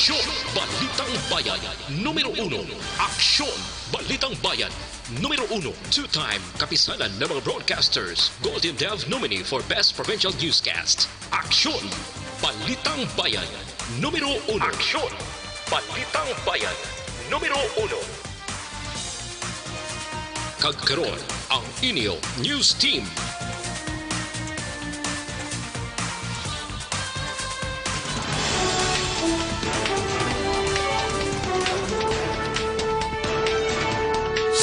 Aksyon, Balitang Bayan, Numero 1. Aksyon, Balitang Bayan, Numero 1. Two-time kapisanan ng mga broadcasters. Golden Dove nominee for Best Provincial Newscast. Aksyon, Balitang Bayan, Numero 1. Aksyon, Balitang Bayan, Numero 1. Kagkaroon ang inyo News Team.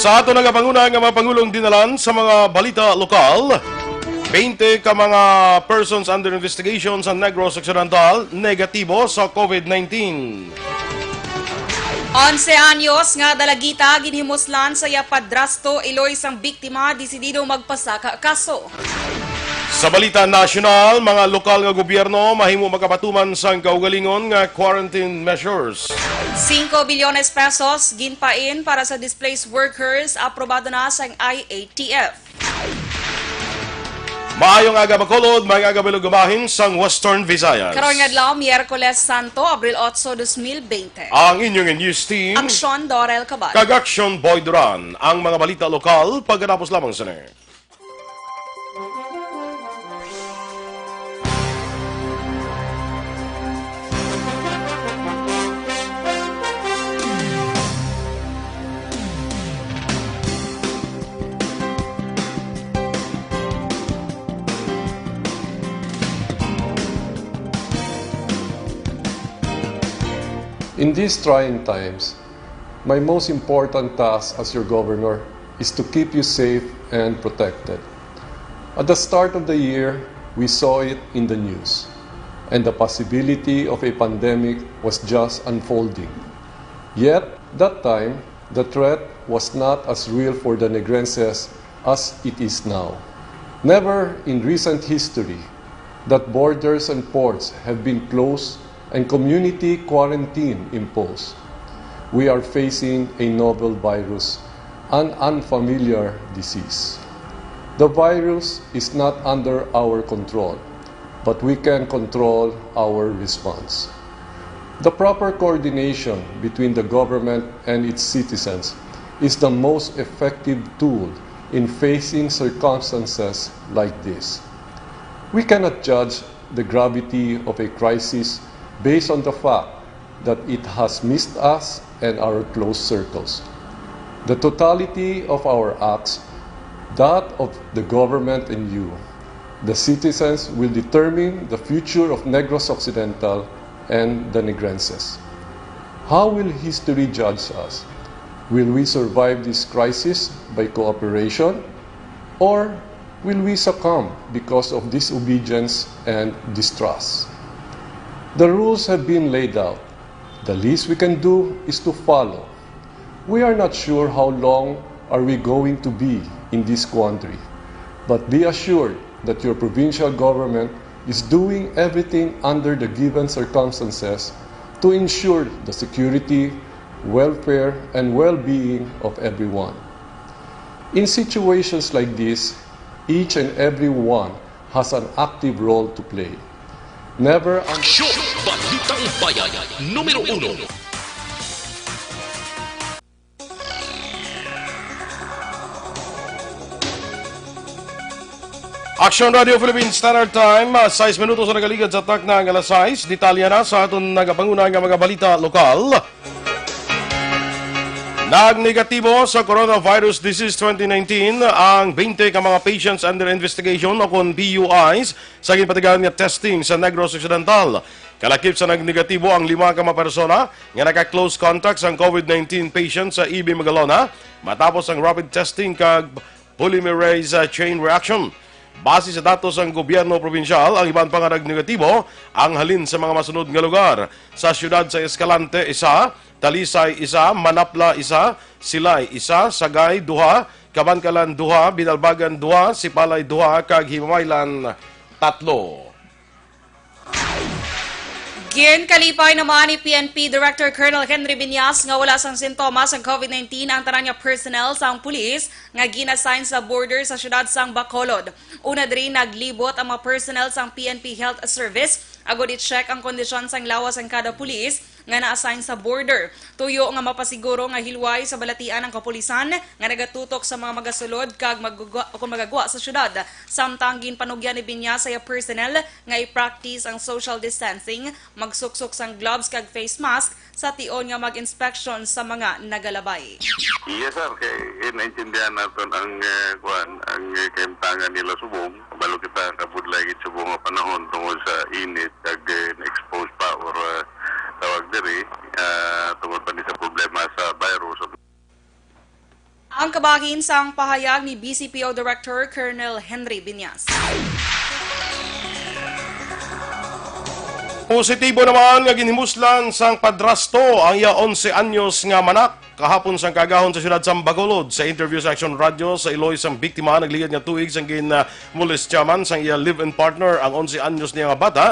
Sa ato nagapanguna nga mga Pangulong dinalan sa mga balita lokal, 20 ka mga persons under investigation sa Negros Occidental negatibo sa COVID-19. 11 anyos nga dalagita ginhimuslan sa padrasto Iloy sang biktima desidido magpasaka kaso. Sa balita nasyonal, mga lokal nga gobyerno mahimo magapatuman sang kaugalingon nga quarantine measures. 5 bilyones pesos ginpain para sa displaced workers aprobado na sa IATF. Maayong aga Bacolod, maayong aga Bilugumahin sang Western Visayas. Karong adlaw Miyerkules Santo, Abril 8, 2020. Ang inyong news team, Aksyon, Dorel, Cabatu. kag Aksyon Boy Duran, ang mga balita lokal pagkatapos lamang sa In these trying times, my most important task as your governor is to keep you safe and protected. At the start of the year, we saw it in the news, and the possibility of a pandemic was just unfolding. Yet, that time, the threat was not as real for the Negrenses as it is now. Never in recent history that borders and ports have been closed and community quarantine imposed. We are facing a novel virus, an unfamiliar disease. The virus is not under our control, but we can control our response. The proper coordination between the government and its citizens is the most effective tool in facing circumstances like this. We cannot judge the gravity of a crisis based on the fact that it has missed us and our close circles. The totality of our acts, that of the government and you, the citizens, will determine the future of Negros Occidental and the Negrenses. How will history judge us? Will we survive this crisis by cooperation, or will we succumb because of disobedience and distrust? The rules have been laid out. The least we can do is to follow. We are not sure how long are we going to be in this quandary, but be assured that your provincial government is doing everything under the given circumstances to ensure the security, welfare, and well-being of everyone. In situations like this, each and every one has an active role to play. Never Aksyon, Balitang Bayan, Numero 1. Aksyon Radio Philippines Standard Time, 6 minutos na nagaligad sa tak ng alas 6. Detalya na sa aton nagapanguna nga mga balita lokal. Nagnegatibo sa coronavirus disease 2019 ang 20 ka mga patients under investigation o kung PUIs sa ginpatigaan nga testing sa Negros Occidental. Kalakip sa nagnegatibo ang 5 ka mga persona nga naka-close contact sa COVID-19 patients sa EB Magalona matapos ang rapid testing kag polymerase chain reaction. Base sa datos ng gobyerno probinsyal, ang iban pang nagnegatibo ang halin sa mga masunod nga lugar. Sa siyudad sa Escalante, 1, Talisay, 1, Manapla, 1, Silay, 1, Sagay, 2, Kabankalan, 2, Binalbagan, 2, Sipalay, 2, kag Himamaylan, 3. Ginkalipay naman ni PNP Director Colonel Henry Binyas nga wala sang sintomas ang COVID-19 ang tanan nga personnel sang pulis nga ginassign sa border sa syudad sang Bacolod. Una diri naglibot ang mga personnel sang PNP Health Service agod i-check ang kondisyon sang lawas ang kada pulis nga na-assign sa border. Tuyo nga mapasiguro nga hilway sa balatian ng kapulisan nga nagatutok sa mga magasulod kag magagwa sa syudad. Samtang ginpanugyan ni Binyas sa personnel nga i-practice ang social distancing, magsuksok sang gloves kag face mask sa tion nga mag-inspection sa mga nagalabay. Yes sir, kay naintindihan natin ang ang kaimtangan nila subong. Balo kita kabudlay gid subong nga panahon tungod sa init kag na-expose pa or tawag diri tungod pa ni sa problema sa virus. Ang kabahin sang pahayag ni BCPO Director Colonel Henry Binyas. Positibo naman nga ginhimuslan sang padrasto ang iya 11 anyos nga manak kahapon sang kagahon sa siyudad sa Bacolod. Sa interview sa Aksyon Radio sa Iloy sang biktima nagligad nga tuig sang molestyaman sang iya live-in partner ang 11 anyos niya nga bata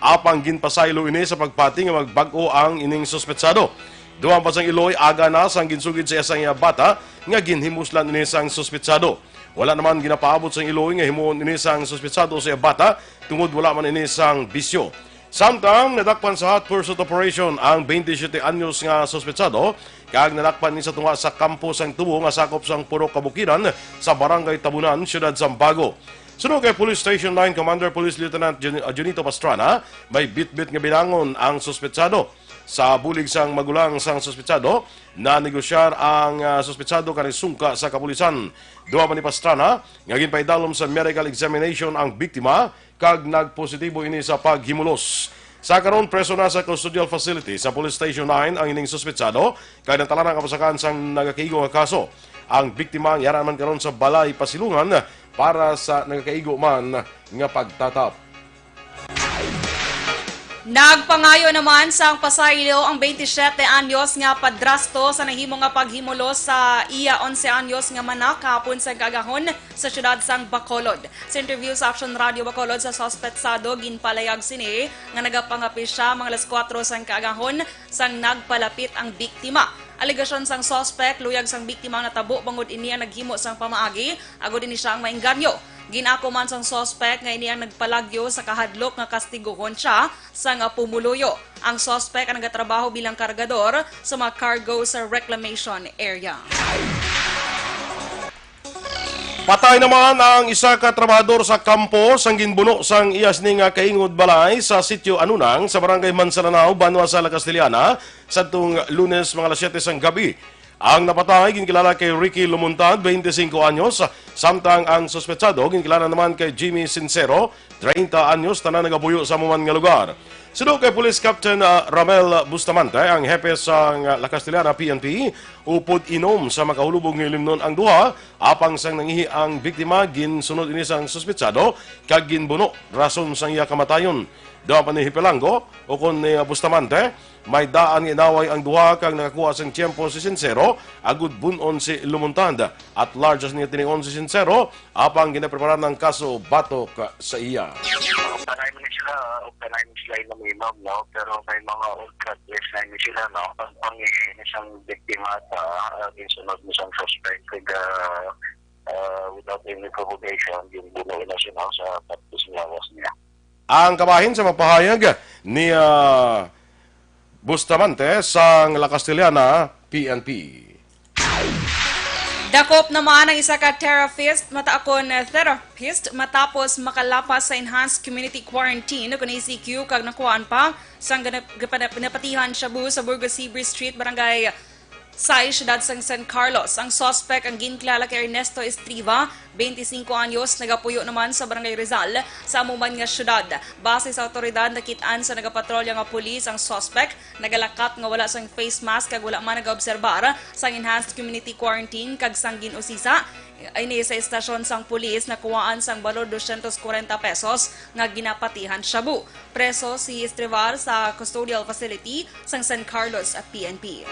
apang ginpasaylo ini sa pagpati nga magbag-o ang ining suspetsado. Duman pa sang Iloy aga na sang ginsugid sa isang iya bata nga ginhimuslan ini sang suspetsado. Wala naman ginapaabot sang Iloy nga himuon ini sang suspetsado sa iya bata tungod wala man ini sang bisyo. Samtang nadakpan sa hot pursuit operation ang 27 anyos nga suspetsado kag nadakpan ni sa tunga sa kampo sang tubo nga sakop sang Purok Kabukiran sa Barangay Tabunan, Siyudad Zambago. Sunod kay Police Station 9 Commander Police Lieutenant Junito Pastrana, may bit-bit nga binangon ang suspetsado. Sa bulig sang magulang sang suspetsado, na negosyar ang suspetsado kanang sungka sa kapulisan. Duwa man ni Pastrana, nga ginpaidalom sa medical examination ang biktima kag nagpositibo ini sa paghimulos. Sa karon preso na sa custodial facility sa Police Station 9 ang ining suspetsado kay natalaran ang kapasakan sang nagakaigo nga kaso. Ang biktima yara man karon sa balay pasilungan para sa nagakaigo man nga pagtatap. Nagpangayo naman sang pasaylo ang 27 anyos nga padrasto sa nahimo nga paghimulos sa iya 11 anyos nga manak kahapon sa gagahon sa siyudad sang Bacolod. Sa interview sa Aksyon Radio Bacolod sa suspetsado ginpalayag sini nga nagapangapi siya mga alas 4 sang kagahon sang nagpalapit ang biktima. Alegasyon sang suspect luyag sang biktima nga tabo bangod ini ang naghimo sang pamaagi agod ini siyang maengganyo. Ginako man sang suspect nga ini ang nagpalagyo sa kahadlok nga kastigohon siya sa nga pumuluyo. Ang suspect ang nagatrabaho bilang kargador sa mga cargo sa reclamation area. Patay naman ang isa ka trabahador sa kampo sang ginbuno sang iyas ni nga kaingod balay sa sitio Anunang sa barangay Mansalanao, Banwa, Sala, Castellana sa tung Lunes mga alas 7 sang gabi. Ang napatay ginkilala kay Ricky Lumuntad, 25 anyos, samtang ang suspetsado ginkilala naman kay Jimmy Sincero, 30 anyos, tanan nagabuyo sa muman nga lugar. Sunod kay Police Captain Ramel Bustamante, ang hepe sa La Castellana PNP, upod inom sa makahulubog ng limnon ang duha, apang sang nangihi ang biktima, ginsunod ini sang suspetsado, kag ginbuno, rason sang iya kamatayon. Doon pa ni Hipelango, o kon ni Bustamante, may daan inaway ang duha kag nakakuha sang tiyempo si Sincero, agud bunon si Lumuntad. At large as niya tinion si Sincero, apang ginapreparan ng kaso batok sa iya. Panay mo sila, panay mo sila inom, no? Pero may mga old-cut-less na sila, no? Ang isang biktima at ginsunod mo isang suspect without any provocation, yung buno na siya sa tapos lawas niya. Ang kabahin sa mapahayag ni Bustamante sa La Castellana PNP. Dakop naman ang isa ka therapist matapos makalapas sa enhanced community quarantine kung ACQ kag nakuhaan pa sang napatihan Shabu sa Burgos Seabury Street, Barangay sa siyudad sang San Carlos. Ang suspect ang ginkilala kay Ernesto Estriva, 25 anyos, nagapuyo naman sa Barangay Rizal sa amuman nga siyudad. Base sa otoridad, nakitaan sa nagapatrolya nga pulis ang suspect, nagalakat nga wala sang face mask kag wala man nagaobserbar sang enhanced community quarantine kag sang ginusisa. Ini sa estasyon sang pulis nakuhaan sang balor 240 pesos nga ginapatihan Shabu. Preso si Estrivar sa custodial facility sang San Carlos at PNP.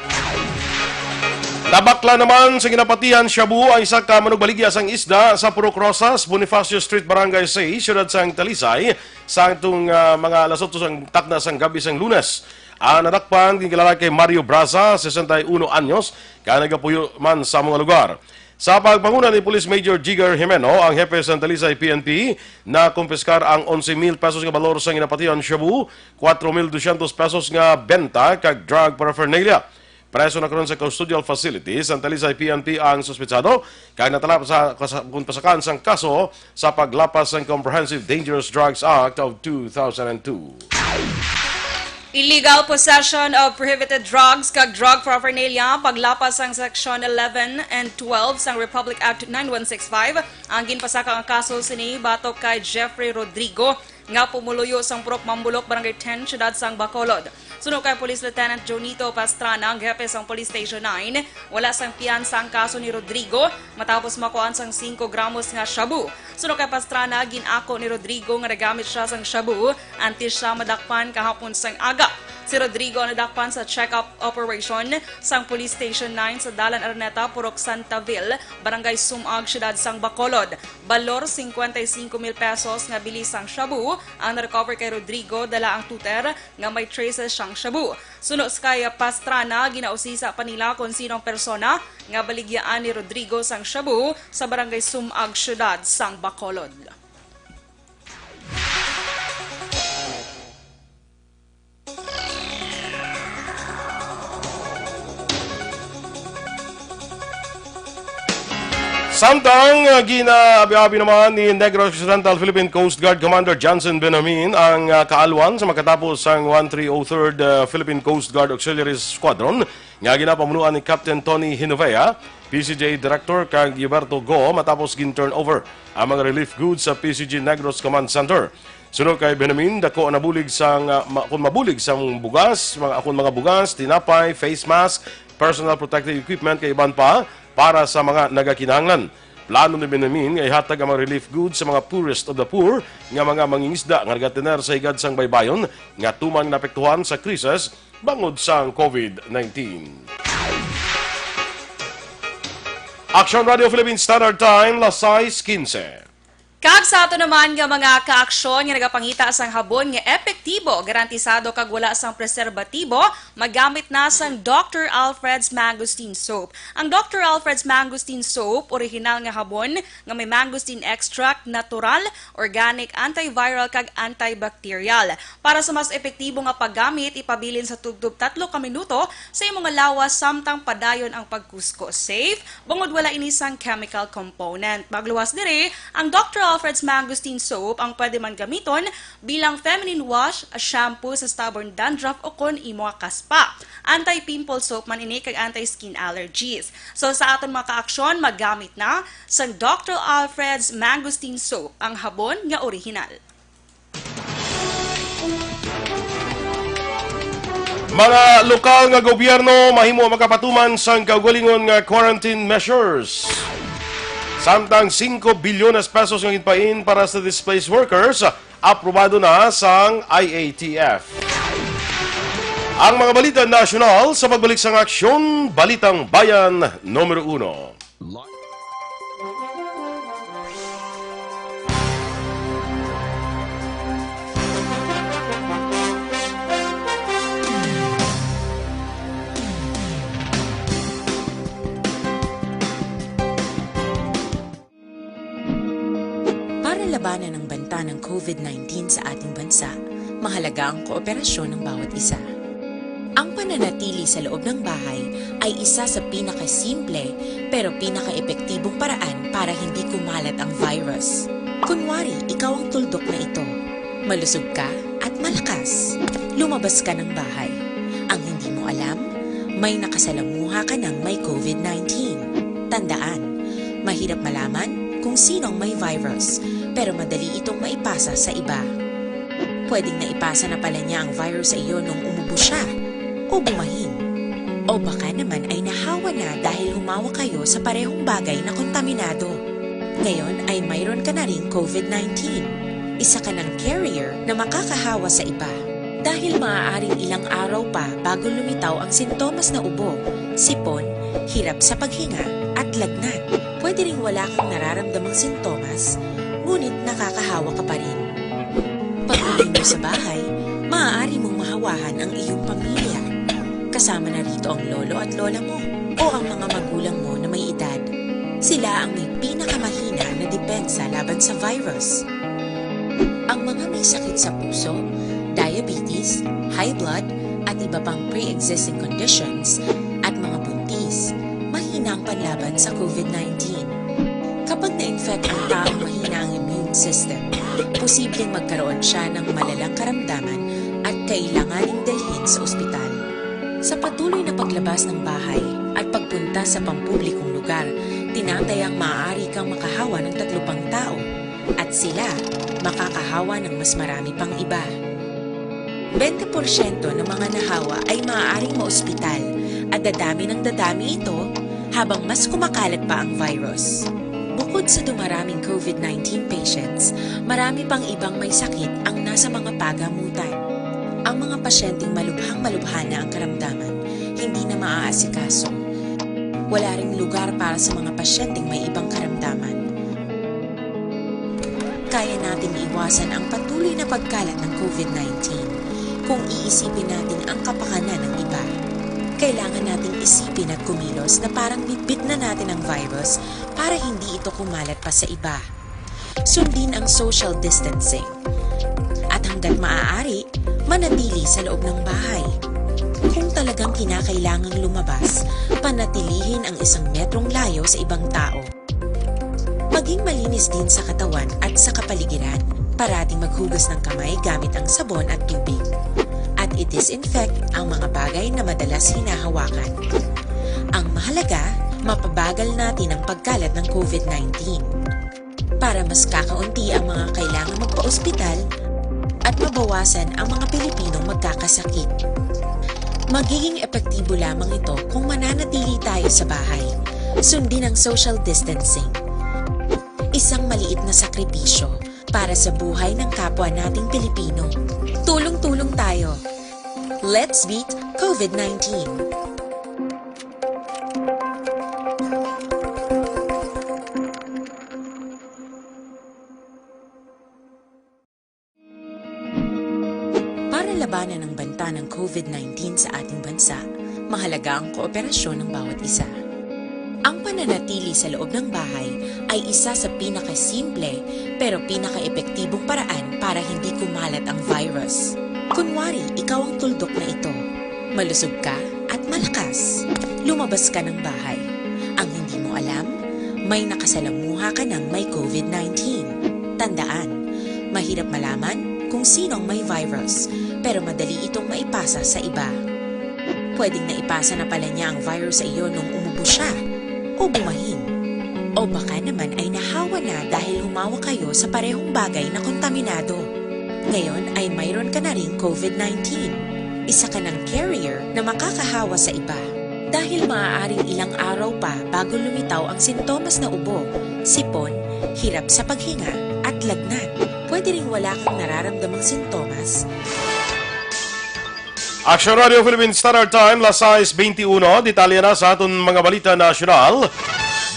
Nabakla naman sa ginapatihan Shabu ang isa ka manugbaligya sang isda sa Purok Rosas, Bonifacio Street, Barangay 6, siyudad sang Talisay, sa itong mga alas 8 sang takna sang gabi sang Lunes. Ang nadakpan, ginkilala kay Mario Braza, 61 anyos, kaya nagapuyo man sa mga lugar. Sa pagpanguna ni Police Major Jigger Jimeno, ang hepe sa Talisay PNP, na kumpiskar ang 11,000 pesos nga balor sa ginapatian shabu, 4,200 pesos nga benta kag drug paraphernalia. Preso na karon sa custodial facilities ang Talisay PNP ang suspetsado kag natala sa pasakan sang kaso sa paglapas ng Comprehensive Dangerous Drugs Act of 2002. Illegal possession of prohibited drugs kag drug paraphernalia paglapas sang Section 11 and 12 sang Republic Act 9165 ang ginpasaka ang kaso sini batok kay Jeffrey Rodrigo nga pumuluyo sang Purok Mambulok Barangay 10 siyudad sang Bacolod. Suno kay Police Lieutenant Jonito Pastrana, ang hepe sang Police Station 9, wala sang piyansa ang kaso ni Rodrigo matapos makuhaan sang 5 gramos nga shabu. Suno kay Pastrana, ginako ni Rodrigo nga nagamit siya sang shabu antes siya madakpan kahapon sang aga. Si Rodrigo nadakpan sa check-up operation sang Police Station 9 sa Dalan Araneta, Purok Santaville, Barangay Sumag, siyudad sang Bacolod. Balor 55,000 pesos nga bilis sang shabu ang na-recover kay Rodrigo, dala ang tuter nga may traces siyang shabu. Suno kay Pastrana, ginausisa pa nila kung sinong persona nga baligyaan ni Rodrigo sang shabu sa Barangay Sumag, siyudad sang Bacolod. Samtang ginaabi-abi naman ni Negros Occidental Philippine Coast Guard Commander Johnson Benamin ang kaalwan sa makatapos ang 1303rd Philippine Coast Guard Auxiliary Squadron nga ginapamunuan ni Captain Tony Hinovea, PCJ Director kag Gilberto Go matapos gin-turnover ang mga relief goods sa PCG Negros Command Center. Sunod kay Benamin, dako nabulig sang kung mabulig sang bugas, mga bugas, tinapay, face mask, personal protective equipment kay iban pa para sa mga nagakinahanglan. Plano ni Benamin ay hatag ang mga relief goods sa mga poorest of the poor nga mga mangingisda nga nagatener sa higad sang baybayon nga tumang napektuhan sa krisis bangod sang COVID-19. Aksyon Radio Philippines Standard Time, las 6:15. Kag sa ato naman nga mga kaaksyon nga nagapangita sang habon nga epektibo, garantisado kag wala sang preserbatibo, magamit na sang Dr. Alfred's Mangosteen Soap. Ang Dr. Alfred's Mangosteen Soap, original nga habon nga may mangosteen extract, natural, organic, antiviral kag antibacterial. Para sa mas epektibo nga paggamit, ipabilin sa tubtub 3 ka minuto sa imong nga lawas samtang padayon ang pagkusko. Safe, bungod wala inisang chemical component. Magluwas dire, ang Dr. Alfred's Mangosteen Soap ang pwede man gamiton bilang feminine wash, shampoo sa stubborn dandruff o kon imo kaspa. Anti-pimple soap man ini kag anti-skin allergies. So sa aton mga kaaksyon, maggamit na sang Dr. Alfred's Mangosteen Soap, ang habon nga original. Mga lokal nga gobyerno mahimo makapatuman sang kaugalingon nga quarantine measures. Samtang 5 bilyones pesos ng inpain para sa displaced workers, aprobado na sang IATF. Ang mga balita nasyonal sa pagbalik sang Aksyon, Balitang Bayan, Numero 1. Labanan ng banta ng COVID-19 sa ating bansa, mahalaga ang kooperasyon ng bawat isa. Ang pananatili sa loob ng bahay ay isa sa pinakasimple pero pinaka-epektibong paraan para hindi kumalat ang virus. Kunwari, ikaw ang tuldok na ito. Malusog ka at malakas. Lumabas ka ng bahay. Ang hindi mo alam, may nakasalamuha ka ng may COVID-19. Tandaan, mahirap malaman kung sinong may virus, pero madali itong maipasa sa iba. Pwedeng naipasa na pala niya ang virus sa iyo nung umubo siya o bumahin. O baka naman ay nahawa na dahil humawa kayo sa parehong bagay na kontaminado. Ngayon ay mayroon ka na ring COVID-19. Isa ka ng carrier na makakahawa sa iba. Dahil maaaring ilang araw pa bago lumitaw ang sintomas na ubo, sipon, hirap sa paghinga at lagnat. Pwede ring wala kang nararamdamang sintomas, ngunit nakakahawa ka pa rin. Pag-uwi mo sa bahay, maaari mong mahawahan ang iyong pamilya. Kasama na rito ang lolo at lola mo o ang mga magulang mo na may edad. Sila ang may pinakamahina na depensa laban sa virus. Ang mga may sakit sa puso, diabetes, high blood, at iba pang pre-existing conditions, at mga buntis, mahina ang panlaban sa COVID-19. Kapag na-infect ang taong mahina ang immune system, posibleng magkaroon siya ng malalang karamdaman at kailanganing dalhin sa ospital. Sa patuloy na paglabas ng bahay at pagpunta sa pampublikong lugar, tinatayang maaari kang makahawa ng 3 pang tao at sila makakahawa ng mas marami pang iba. 20% ng mga nahawa ay maaaring maospital at dadami ng dadami ito habang mas kumakalat pa ang virus. Bukod sa dumaraming COVID-19 patients, marami pang ibang may sakit ang nasa mga pagamutan. Ang mga pasyenteng malubhang-malubha na ang karamdaman, hindi na maaasikaso. Wala ring lugar para sa mga pasyenteng may ibang karamdaman. Kaya natin iwasan ang patuloy na pagkalat ng COVID-19 kung iisipin natin ang kapakanan ng iba. Kailangan nating isipin at kumilos na parang bitbit na natin ang virus para hindi ito kumalat pa sa iba. Sundin ang social distancing. At hanggat maaari, manatili sa loob ng bahay. Kung talagang kinakailangang lumabas, panatilihin ang 1 metrong layo sa ibang tao. Maging malinis din sa katawan at sa kapaligiran. Parating maghugas ng kamay gamit ang sabon at tubig. At i-disinfect ang mga bagay na madalas hinahawakan. Ang mahalaga, mapabagal natin ang pagkalat ng COVID-19. Para mas kakaunti ang mga kailangang magpa-ospital at mabawasan ang mga Pilipinong magkakasakit. Magiging epektibo lamang ito kung mananatili tayo sa bahay. Sundin ang social distancing. Isang maliit na sakripisyo para sa buhay ng kapwa nating Pilipino. Tulong-tulong tayo. Let's beat COVID-19. Para labanan ang banta ng COVID-19 sa ating bansa, mahalaga ang kooperasyon ng bawat isa. Ang pananatili sa loob ng bahay ay isa sa pinakasimple pero pinaka-epektibong paraan para hindi kumalat ang virus. Kunwari, ikaw ang tuldok na ito. Malusog ka at malakas. Lumabas ka ng bahay. Ang hindi mo alam, may nakasalamuha ka ng may COVID-19. Tandaan, mahirap malaman kung sino ang may virus, pero madali itong maipasa sa iba. Pwedeng naipasa na pala niya ang virus sa iyo nung umubo siya o bumahin. O baka naman ay nahawa na dahil humawa kayo sa parehong bagay na kontaminado. Ngayon ay mayroon ka na ring COVID-19. Isa ka ng carrier na makakahawa sa iba. Dahil maaaring ilang araw pa bago lumitaw ang sintomas na ubo, sipon, hirap sa paghinga at lagnat. Pwede ring wala kang nararamdamang sintomas. Aksyon Radio Philippines Standard Time, las 6:21. Detalye na sa aton mga balita nasyonal.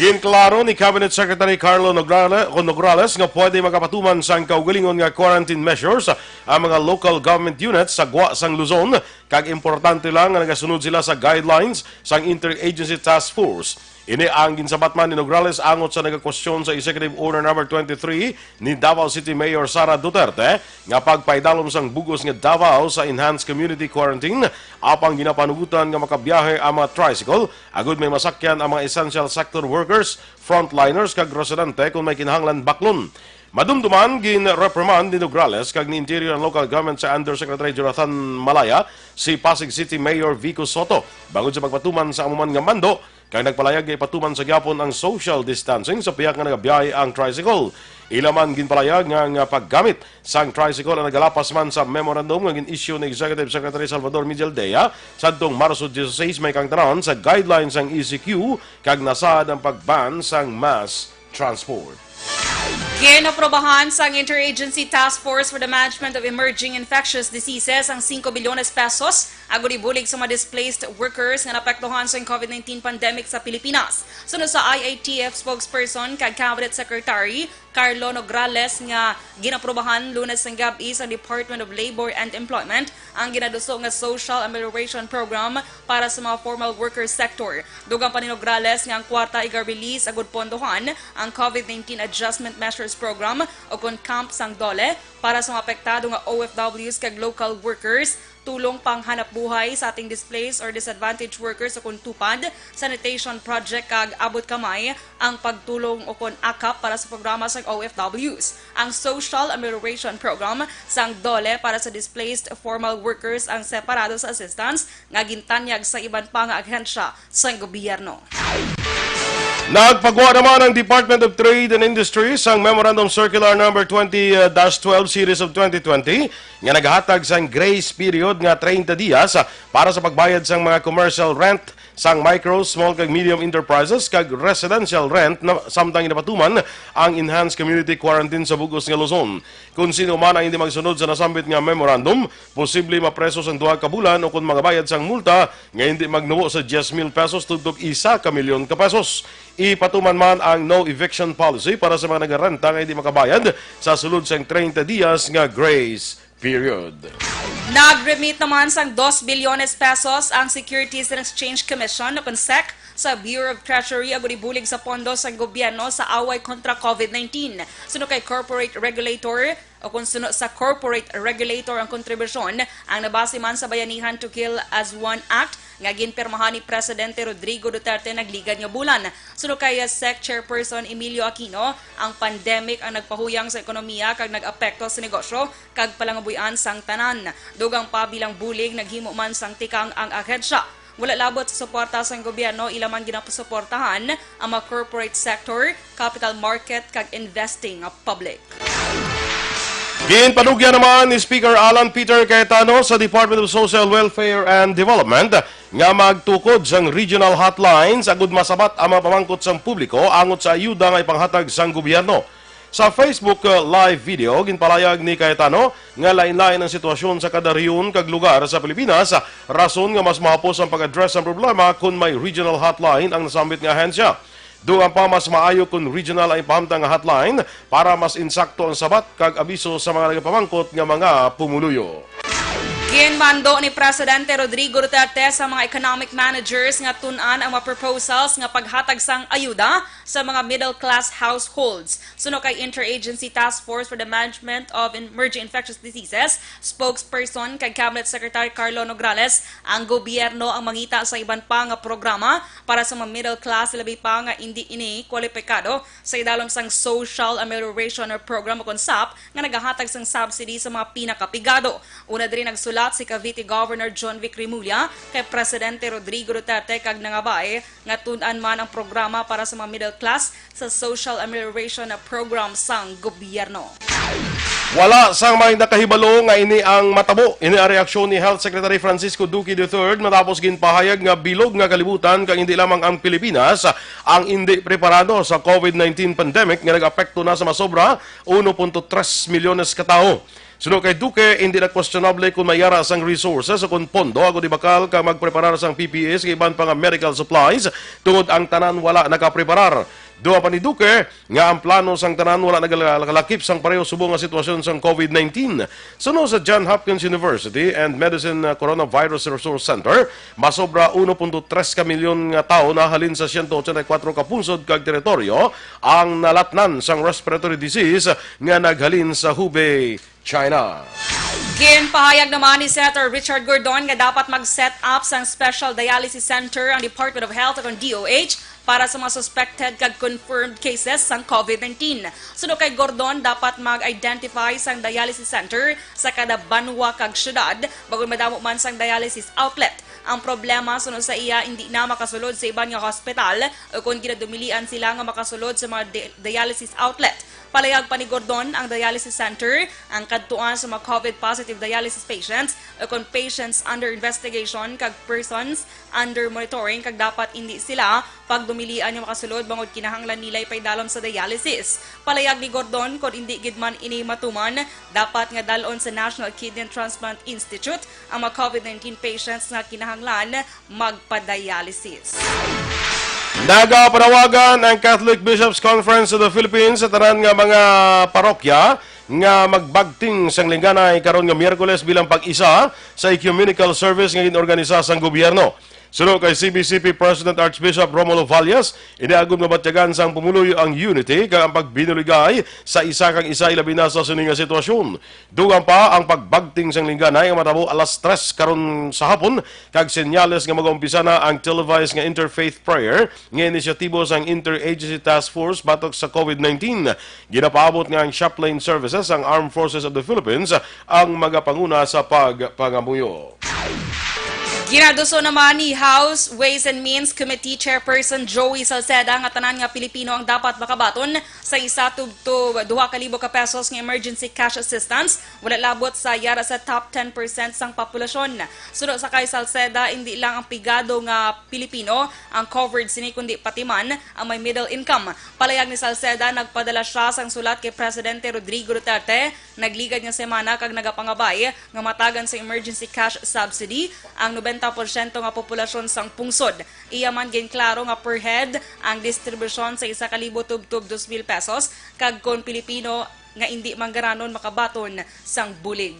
Dinklaro ni Cabinet Secretary Carlo Nograles nga pwede makapatuman sa kaugalingon nga quarantine measures ang mga local government units sa Gwa sang Luzon. Kag importante lang nga nagasunod sila sa guidelines sang Interagency Task Force. Ini ang ginsabatman ni Nograles angot sa nagakwestiyon sa Executive Order No. 23 ni Davao City Mayor Sara Duterte nga pagpaidalom sang bugos nga Davao sa Enhanced Community Quarantine apang ginapanugutan nga makabiyahe ang mga tricycle agud may masakyan ang mga essential sector workers, frontliners kag residente kung may kinahanglan baklon. Madumduman, gin-reprimand ni Nograles kag ni Interior and Local Government sa Undersecretary Jonathan Malaya si Pasig City Mayor Vico Soto bangod sa pagpatuman sa amuman nga mando kay nagpalayag nga ipatuman sa gyapon ang social distancing sa piyak nga nagabiyahe ang tricycle. Ilaman ginpalayag nga paggamit sang tricycle ang nagalapas man sa memorandum nga gin-issue ni Executive Secretary Salvador Mijaldea sadtong Marso 16 may kangtanon sa guidelines sang ECQ kag nasad ang pagban sang mass transport. Ginaprobahan sang Interagency Task Force for the Management of Emerging Infectious Diseases ang 5 bilyones pesos Agod ibulig sa mga displaced workers nga napektuhan sa COVID-19 pandemic sa Pilipinas. Sunod sa IATF spokesperson kag Cabinet Secretary Carlo Nograles nga ginaprubahan Lunes ng gabi sa Department of Labor and Employment ang ginaduso nga Social Amelioration Program para sa mga formal workers sector. Dugang pa ni Nograles nga ang kwarta igar-release agud pondohan ang COVID-19 Adjustment Measures Program o kon camp sang dole para sa mga apektado nga OFWs kag local workers, tulong panghanap buhay sa ating displaced or disadvantaged workers o kon tupad, sanitation project kag abot kamay ang pagtulong o kon akap para sa programa sa OFWs. Ang Social Amelioration Program sang dole para sa displaced formal workers ang separado sa assistance nga gintanyag sa iban pa nga ahensya sa gobyerno. Nagpagawa naman ang Department of Trade and Industries ang Memorandum Circular number 20-12 series of 2020 nga naghatag sang grace period nga 30 dias para sa pagbayad sang mga commercial rent sang micro, small kag medium enterprises kag residential rent na samtang inapatuman ang enhanced community quarantine sa bugos nga Luzon. Kung sino man ang hindi magsunod sa nasambit nga memorandum, posible mapreso sang 2 ka bulan o kung magabayad sang multa nga hindi magnuwo sa 10,000 pesos tudtog 1 ka milyon ka pesos. Ipatuman man ang no eviction policy para sa mga nagarenta nga hindi makabayad sa sulod sang 30 dias nga grace period. Nag-remit naman sang 2 bilyones pesos ang Securities and Exchange Commission o SEC sa Bureau of Treasury agud ibulig sa pondo sa gobyerno sa away kontra COVID-19. Suno kay corporate regulator o kung suno sa corporate regulator ang kontribusyon ang nabase man sa Bayanihan to Kill as One Act nga ginpirmahan ni Presidente Rodrigo Duterte nagligad nga bulan. Suno kay SEC Chairperson Emilio Aquino, ang pandemic ang nagpahuyang sa ekonomiya kag nag-apekto sa negosyo kag palangabuyan sang tanan. Dugang pa bilang bulig naghimo man sang tikang ang ahensya. Wala labot sa suporta sa gobyerno, ilaman ginapasuportahan ang mga corporate sector, capital market kag investing public. Ginpanugyan naman ni Speaker Alan Peter Cayetano sa Department of Social Welfare and Development nga magtukod sang regional hotlines agud masabat ang mga pamangkot sang publiko angot sa ayuda nga ipanghatag sang gobyerno. Sa Facebook live video, ginpalayag ni Cayetano nga lain-lain ang sitwasyon sa kada rehiyon kag lugar sa Pilipinas, rason nga mas mahapos ang pag-address ang problema kung may regional hotline ang nasambit nga ahensya. Doon pa mas maayo kung regional ay pahamtang nga hotline para mas insakto ang sabat kag abiso sa mga nagapamangkot nga mga pumuluyo. Ginmando ni Presidente Rodrigo Duterte sa mga economic managers nga tun-an ang mga proposals nga paghatag sang ayuda sa mga middle-class households. Suno kay Interagency Task Force for the Management of Emerging Infectious Diseases, spokesperson kay Cabinet Secretary Carlo Nograles, ang gobyerno ang mangita sa iban pa nga programa para sa mga middle-class labi pa nga hindi ini kwalipikado sa idalom sang Social Amelioration Program o SAP nga nagahatag sang subsidy sa mga pinakapigado. Una din nagsulat si Cavite Governor John Vic Rimulya kay Presidente Rodrigo Duterte kag nangabay nga tun-an man ang programa para sa mga middle class sa Social Amelioration Program sang gobyerno. Wala sang may nakahibalo nga ini ang matabo. Ini ang reaksyon ni Health Secretary Francisco Duque III matapos ginpahayag nga bilog nga kalibutan kang hindi lamang ang Pilipinas ang hindi preparado sa COVID-19 pandemic nga nag-apekto na sa masobra 1.3 milyones ka tao. Sunod kay Duque, hindi na questionable kung mayara sang resources o kung pondo ako di bakal ka magpreparar sang PPEs kay iban pa nga medical supplies tungod ang tanan wala nakapreparar. Doa pa ni Duque nga ang plano sang tanan wala nagalakip sang pareho subong nga sitwasyon sang COVID-19. Sunod sa Johns Hopkins University and Medicine Coronavirus Resource Center, masobra 1.3 ka milyon nga tao na halin sa 184 ka punsod kag teritoryo ang nalatnan sang respiratory disease nga naghalin sa Hubei, China. Ginpahayag naman ni Senator Richard Gordon nga dapat mag-set up sang Special Dialysis Center ang Department of Health o DOH para sa mga suspected kag confirmed cases sang COVID-19. Sunod kay Gordon, dapat mag-identify sang dialysis center sa kada banwa kag syudad bago madamo man sang dialysis outlet. Ang problema sunod sa iya hindi na makasulod sa iban nga hospital o kung ginadumilian sila nga makasulod sa mga dialysis outlet. Palayag pa ni Gordon ang dialysis center ang kadtuan sa mga COVID-positive dialysis patients o kung patients under investigation kag persons under monitoring kag dapat hindi sila pagdumilian yung makasulod bangod kinahanglan nila'y paidalom sa dialysis. Palayag ni Gordon kung hindi gidman ini matuman, dapat nga dalon sa National Kidney and Transplant Institute ang mga COVID-19 patients nga kinahanglan magpa-dialysis. Nagapanawagan ang Catholic Bishops' Conference of the Philippines sa tanan nga mga parokya nga magbagting sang lingganay karon nga Miyerkules bilang pag-isa sa ecumenical service nga ginorganisa sang gobyerno. Sunod kay CBCP President Archbishop Romulo Valles, iniagom nga batyagan sang pumuluyo ang unity kag ang pagbinuligay sa isa kang isa ilabi na sa sining nga sitwasyon. Dugang pa ang pagbagting sang lingganay nga matabo alas 3 karon sa hapon kag senyales nga mag-umpisa na ang televised nga interfaith prayer nga inisyatibo sang Interagency Task Force batok sa COVID-19. Ginapaabot nga ang chaplain services ang Armed Forces of the Philippines ang magapanguna sa pagpangamuyo. Ginaduso naman ni House Ways and Means Committee Chairperson Joey Salceda nga tanan nga Pilipino ang dapat makabaton sa 1 to 2,000 ka pesos nga emergency cash assistance wala labot sa yara sa top 10% sang populasyon. Sunod sa kay Salceda, hindi lang ang pigado nga Pilipino ang covered sini kundi pati man ang may middle income. Palayag ni Salceda, nagpadala siya sang sulat kay Presidente Rodrigo Duterte nagligad nga semana kag nagapangabay nga matagan sa emergency cash subsidy ang 90% nga populasyon sang pungsod. Iya man ginklaro nga per head ang distribusyon sa 1,000 tub-tub 2,000 pesos kag kon Pilipino nga hindi manggaranon makabaton sang bulig.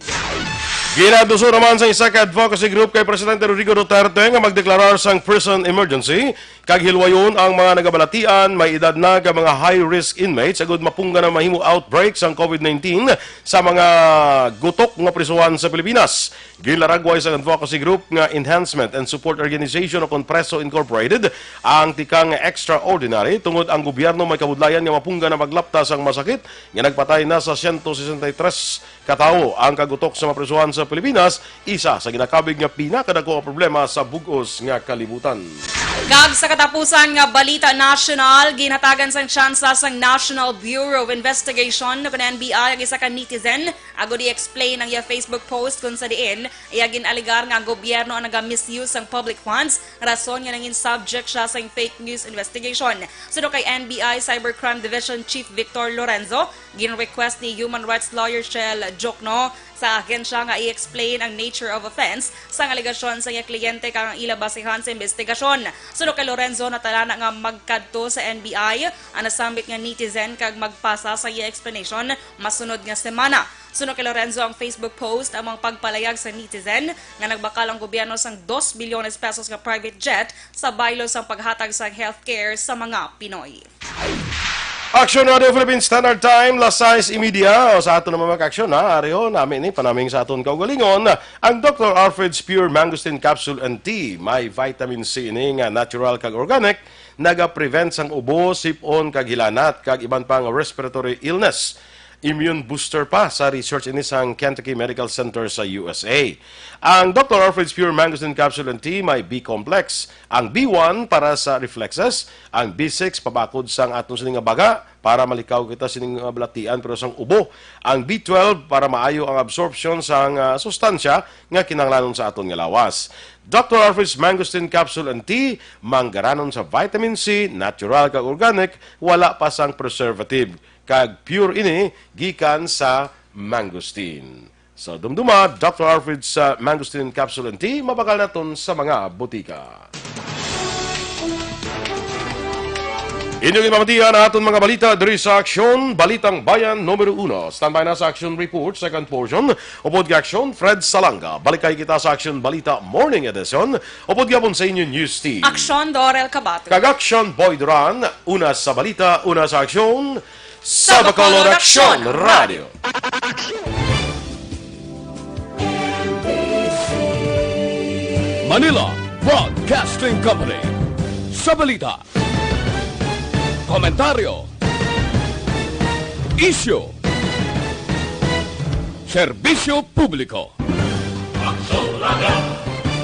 Ginaduso naman sa isa ka advocacy group kay Presidente Rodrigo Duterte nga magdeklarar sang prison emergency kag hilwayon ang mga nagabalatian may edad na ka mga high-risk inmates agud mapungga na mahimo outbreak sang COVID-19 sa mga gutok nga prisuhan sa Pilipinas. Gilaragway sa advocacy group nga Enhancement and Support Organization of Preso Incorporated ang tikang extraordinary tungod ang gobyerno may kabudlayan nga mapungga na maglapta sang masakit nga nagpatay na sa 163 katao ang kagutok sa mga prisuhan sa Pilipinas, isa sa ginakabig nga pinakadako nga problema sa bugos nga kalibutan. Kag sa katapusan nga balita national, ginhatagan sang tsansa sang National Bureau of Investigation ng NBI ang isa ka netizen ago di-explain ang iya Facebook post kung sa diin iya ginaligar nga ang gobyerno ang naga-misuse sang public funds, rason nga nangin subject siya sang fake news investigation. Suno kay NBI Cybercrime Division Chief Victor Lorenzo, gin-request ni human rights lawyer Shell Jokno sa agensya nga i-explain ang nature of offense sa aligasyon sa iya kliyente kang ila basihan sa investigasyon. Suno kay Lorenzo natalana nga magkadto sa NBI ang nasambit nga netizen kag magpasa sa iya explanation masunod nga semana. Suno kay Lorenzo ang Facebook post ang mga pagpalayag sa netizen nga nagbakal ang gobyerno sang 2 bilyones pesos nga private jet sa baylo sang paghatag sa healthcare sa mga Pinoy. Aksyon Radio Philippines Standard Time, las 6:30. O sa aton naman mag-aksyon na, ariho namin panaming sa aton kaugalingon, ang Dr. Alfred's Pure Mangosteen Capsule and Tea. May vitamin C ini nga natural kag organic, naga-prevent sang ubo, sipon kag hilanat kag iban pang respiratory illness. Immune booster pa sa research ini sang Kentucky Medical Center sa USA. Ang Dr. Alfred's Pure Mangosteen Capsule and Tea may B-complex, ang B1 para sa reflexes, ang B6 pabakod sang atong sining nga baga para malikaw kita sining balatian pero sang ubo, ang B12 para maayo ang absorption sang sustansya nga kinahanglanon sa aton nga lawas. Dr. Alfred's Mangosteen Capsule and Tea manggaranon sa vitamin C, natural kag organic, wala pa sang preservative. Kag pure ini gikan sa mangosteen. So dumduma, Dr. Alfred's Mangosteen Capsule and Tea mabagal naton sa mga butika. Inyong imamatihan aton mga balita diri sa Aksyon, Balitang Bayan Numero 1. Standby na sa Aksyon Report, second portion. Upod ka Aksyon, Fred Salanga. Balikay kita sa Aksyon Balita Morning Edition. Upod ka sa inyo news team. Aksyon Dorel Cabatu. Kag Aksyon Boy Duran, una sa balita, una sa Aksyon, sa Bacolod Aksyon Radio. Manila Broadcasting Company. Sa balita, komentaryo, issue, serbisyo publiko.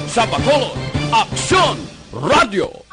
Sa Bacolod, Aksyon Radio